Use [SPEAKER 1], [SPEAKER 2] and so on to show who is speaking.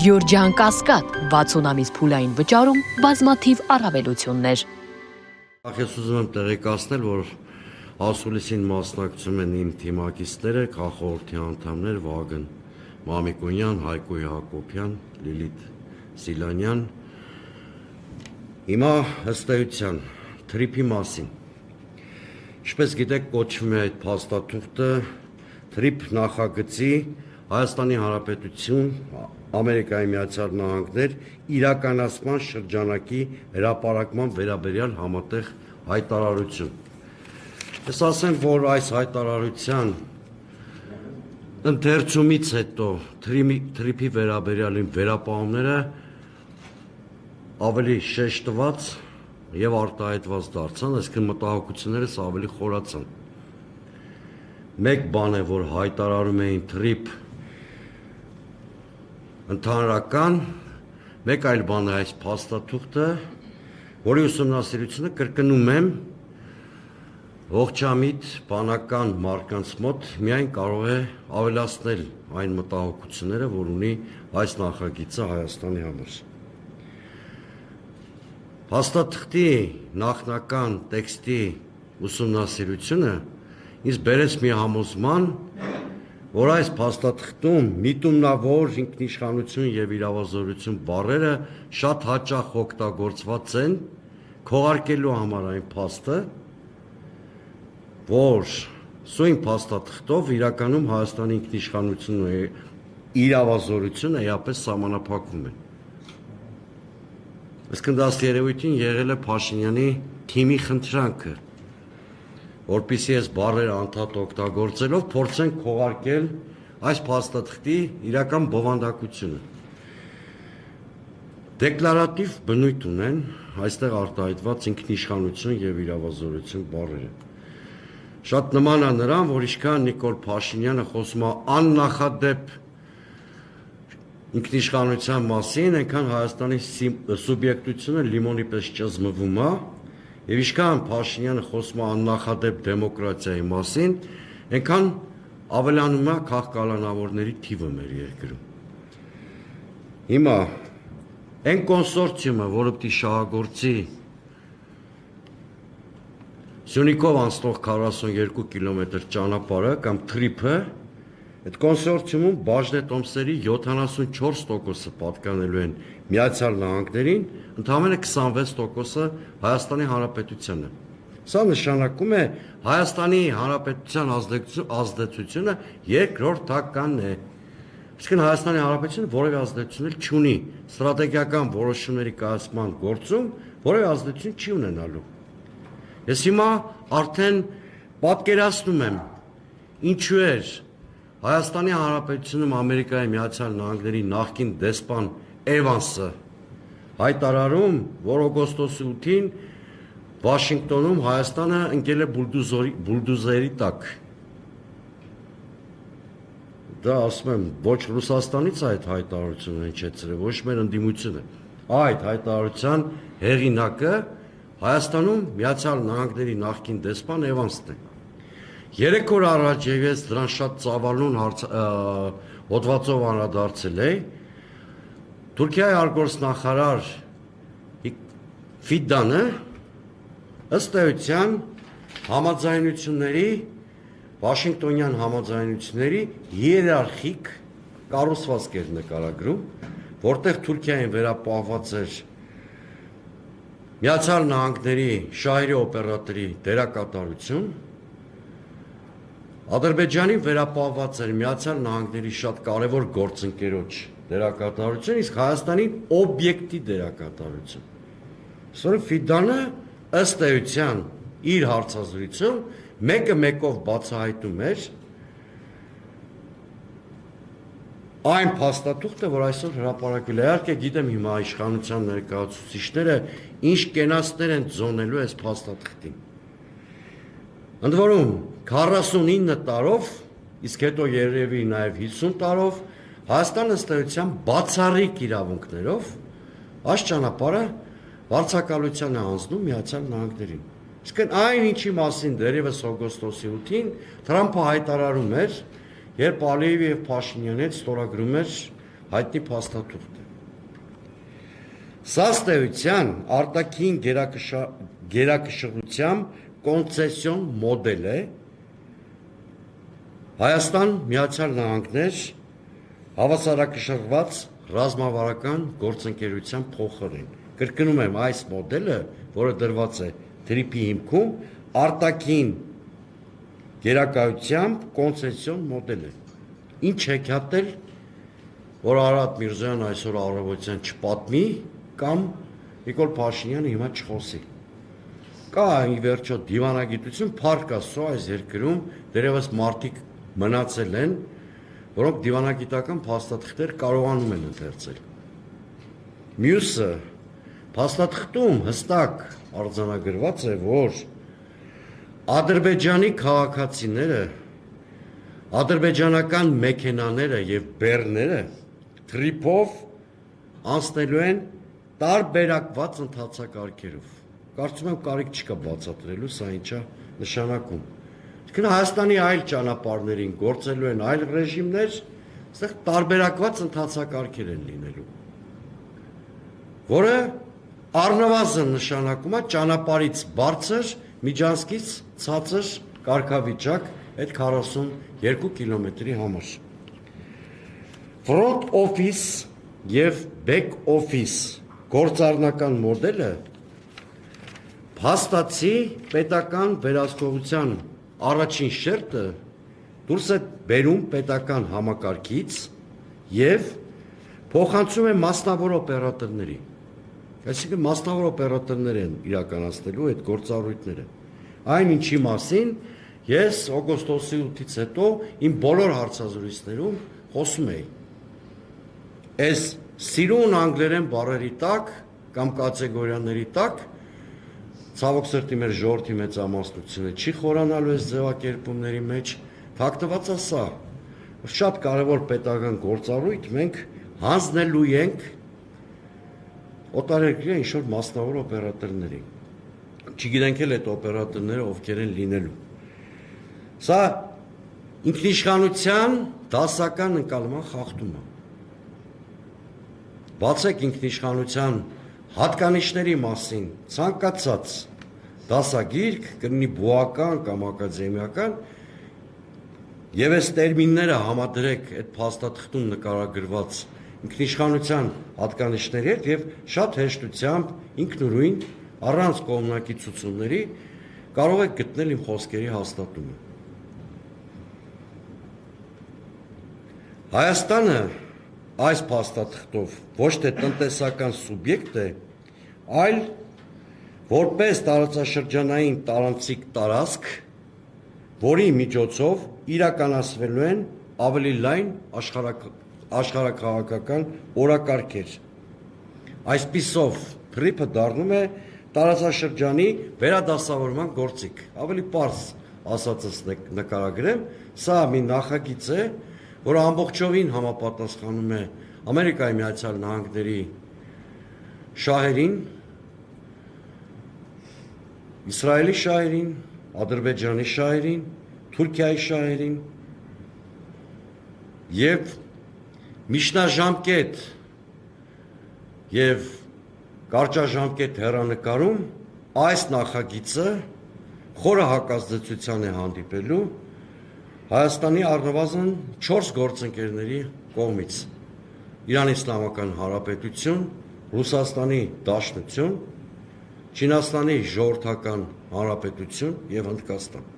[SPEAKER 1] Գյորջյան Կասկադ 60 ամիս փուլային վճարում բազմաթիվ առավելություններ։
[SPEAKER 2] Ես ուզում եմ տեղեկացնել, որ ասուլիսին մասնակցում են իմ թիմակիցները, քաղաքորդի անդամներ Վագն Մամիկոնյան, Հայկո Հակոբյան, Լիլիթ Սիլանյան։ Հիմա ըստ էության թրիփի մասին։ Ինչպես գիտեք, կոչվում է այդ փաստաթուղթը թրիփ նախագծի Հայաստանի Հանրապետություն, Ամերիկայի Միացյալ Նահանգներ իրականացման շրջանակի հրապարակման վերաբերյալ համատեղ հայտարարություն։ Ես ասեմ, որ այս հայտարարության ընթերցումից հետո թրիփի վերաբերյալ վերապահումները ավելի շեշտված եւ արտահայտված դարձան, այսինքն մտահոգություններս ավելի խորացան։ Մեկ բան է, որ հայտարարում էին թրիփ ընդհանրական, մեկ այլ բան է այս փաստաթուղթը, որի ուսումնասիրությունը կրկնում եմ ողջամիտ բանական մարդկանց մոտ միայն կարող է ավելացնել այն մտահոգությունները, որ ունի այս նախագիծը Հայաստանի համար։ Փաստաթղթի նախնական տեքստի ուսումնասիրությունը ինձ բերեց մի համոզման, որ այս փաստաթղթում միտումնավոր ինքնիշխանություն եւ իրավազորություն բառերը շատ հաճախ օգտագործված են քողարկելու համար այն փաստը, որ սույն փաստաթղթով իրականում Հայաստանի ինքնիշխանությունն ու իրավազորությունը էապես սահմանափակվում են։ Այսինքն դա երևույթին եղել է Փաշինյանի թիմի խնդրանքը, որպեսզի այս բառերը անդադ օգտագործելով փորձեն քողարկել այս փաստաթղթի իրական բովանդակությունը։ Դեկլարատիվ բնույթ ունեն այստեղ արտահայտված ինքնիշխանություն եւ իրավազորություն բառերը։ Շատ նման է նրան, որ ինչքան Նիկոլ Փաշինյանը խոսում է աննախադեպ ինքնիշխանության մասին, այնքան Հայաստանի սուբյեկտությունը լիմոնի պես ճզմվում է, եւ ինչքան Փաշինյանը խոսում է աննախադեպ դեմոկրատիայի մասին, այնքան ավելանում է քաղաքականավորների թիվը մեր երկրում։ Հիմա այն կոնսորցիումը, որը պիտի շահագործի Սյունիքով անցնող 42 կիլոմետր ճանապարհը կամ թրիփը, այդ կոնսորցիումում բաժնետոմսերի 74%-ը պատկանելու են Միացյալ Նահանգներին, ընդամենը 26%-ը Հայաստանի Հանրապետությանը։ Սա նշանակում է Հայաստանի Հանրապետության ազդեցությունը երկրորդական է։ Այսինքն Հայաստանի Հանրապետությունը որևէ ազդեցություն չունի ստրատեգիական որոշումների կայացման գործում, որևէ ազդեցություն չի ունենալու։ Ես հիմա արդեն պատկերացնում եմ ինչու էր Հայաստանի Հանրապետությունում Ամերիկայի Միացյալ Նահանգների նախկին դեսպան Էվանսը հայտարարում, որ օգոստոսի 8-ին Վաշինգտոնում Հայաստանը ընկել է բուլդոզերի տակ։ Դա ասում եմ, ոչ Ռուսաստանից այդ հայտարարությունը հնչեցրել, ոչ մեր ընդդիմությունը։ Այդ հայտարարության հեղինակը Հայաստանում Միացյալ Նահանգների նախկին դեսպան Էվանսն է։ 3 օր առաջ ես դրան շատ ծավալուն հոդվածով անդրադարձել էի, Թուրքիայի արտգործնախարար Ֆիդանը ըստ էության համաձայնությունների, Վաշինգտոնյան համաձայնությունների հիերարխիկ կառուցվածք էր նկարագրում, որտեղ Թուրքիային վերապահված էր Միացյալ Նահանգների շահերի օպերատորի դերակատարություն, Ադրբեջանի վերապահված էր Միացյալ Նահանգների շատ կարևոր գործընկերոջ դերակատարություն, իսկ Հայաստանի օբյեկտի դերակատարություն։ Սա Ֆիդանը ըստ էության իր հարցազրույցում մեկը մեկով բացահայտում էր այն փաստաթուղթը, որ այսօր հրապարակվել է։ Իհարկե գիտեմ հիմա իշխանության ներկայացուցիչները ինչ կենացներ են ձոնելու այս փաստաթղթին։ Ընդ որում 49 տարով, իսկ հետո երևի նաև 50 տարով Հայաստանը ըստ էության բացառիկ իրավունքներով այս ճանապարհը վարձակալության է անցնում Միացյալ Նահանգներին։ Իսկ այն ինչի մասին դերևս օգոստոսի 8-ին Թրամփը հայտարարում էր, երբ Ալիևի եւ Փաշինյանի հետ ստորագրում էր հայտնի փաստաթուղթ է։ Սա ստեյության արտաքին գերակշռությամբ կոնցեսիոն մոդել է Հայաստան Միացյալ Նահանգներ հավասարակշռված ռազմավարական գործընկերության փոխարեն։ Կրկնում եմ, այս մոդելը, որը դրված է TRIP-ի հիմքում, արտաքին գերակայությամբ կոնցեսիոն մոդել է։ Ինչ հեքիաթ էլ, որ Արարատ Միրզոյան այսօր առավոտյան չպատմի, կամ Նիկոլ Փաշինյանը հիմա չխոսի։ Կա ի վերջո դիվանագիտություն, փառք Աստծո այս երկրում դերևս մարդիկ մնացել են, որոնք դիվանագիտական փաստաթղթեր կարողանում են ընթերցել։ Մյուսը փաստաթղթում հստակ արձանագրված է, որ Ադրբեջանի քաղաքացիները, ադրբեջանական մեքենաները եւ բեռները TRIP-ով անցնելու են տարբերակված ընթացակարգերով։ Կարծում եմ կարիք չկա բացատրելու, սա ինչա նշանակում։ Իսկ Հայաստանի այլ ճանապարհներին գործելու են այլ ռեժիմներ, այստեղ տարբերակված ընթացակարգեր են լինելու, որը առնվազն նշանակում է ճանապարհից բարձր, միջանցքից ցածր կարգավիճակ այդ 42 կիլոմետրի համար։ Front office եւ back office գործառնական մոդելը փաստացի պետական վերահսկողության առաջին շերտը դուրս է բերում պետական համակարգից եւ փոխանցում է մասնավոր օպերատորների։ Այսինքն մասնավոր օպերատորներ են իրականացնելու այդ գործառույթները։ Այն ինչի մասին ես օգոստոսի 8-ից հետո իմ բոլոր հարցազրույցներում խոսում էի։ Այս սիրուն անգլերեն բառերի տակ կամ կատեգորիաների տակ ցավոք սրտի մեր ժողովրդի մեծամասնությունը չի խորանալու այս ձևակերպումների մեջ, թաքնված է սա, որ շատ կարևոր պետական գործառույթ մենք հանձնելու ենք օտարերկրյա ինչ-որ մասնավոր օպերատորների։ Չգիտենք էլ այդ օպերատորները ովքեր են լինելու։ Սա ինքնիշխանության դասական ընկալման խախտում է։ Բացեք ինքնիշխանության հատկանիշների մասին ցանկացած դասագիրք, կլինի բուական կամ ակադեմիական, եւ այս տերմինները համադրեք այդ փաստաթղթում նկարագրված ինքնիշխանության հատկանիշների հետ եւ շատ հեշտությամբ ինքնուրույն առանց կողմնակի ցուցումների կարող եք գտնել իմ խոսքերի հաստատումը։ Հայաստանը այս փաստաթղթով ոչ թե տնտեսական սուբյեկտ է, այլ որպես տարածաշրջանային տարանցիկ տարածք, որի միջոցով իրականացվելու են ավելի լայն աշխարհաքաղաքական օրակարգեր։ Այսպիսով TRIP-ը դառնում է տարածաշրջանի վերադասավորման գործիք։ Ավելի պարզ ասածս նկարագրեմ, սա մի նախագիծ է, որը ամբողջովին համապատասխանում է Ամերիկայի Միացյալ Նահանգների շահերին, Իսրայելի շահերին, Ադրբեջանի շահերին, Թուրքիայի շահերին եւ միջնաժամկետ եւ կարճաժամկետ հեռանկարում այս նախագիծը խորը հակազդեցության է հանդիպելու Հայաստանի առնվազն 4 գործընկերների կողմից՝ Իրանի Իսլամական Հանրապետություն, Ռուսաստանի Դաշնություն, Չինաստանի Ժողովրդական Հանրապետություն եւ Հնդկաստան։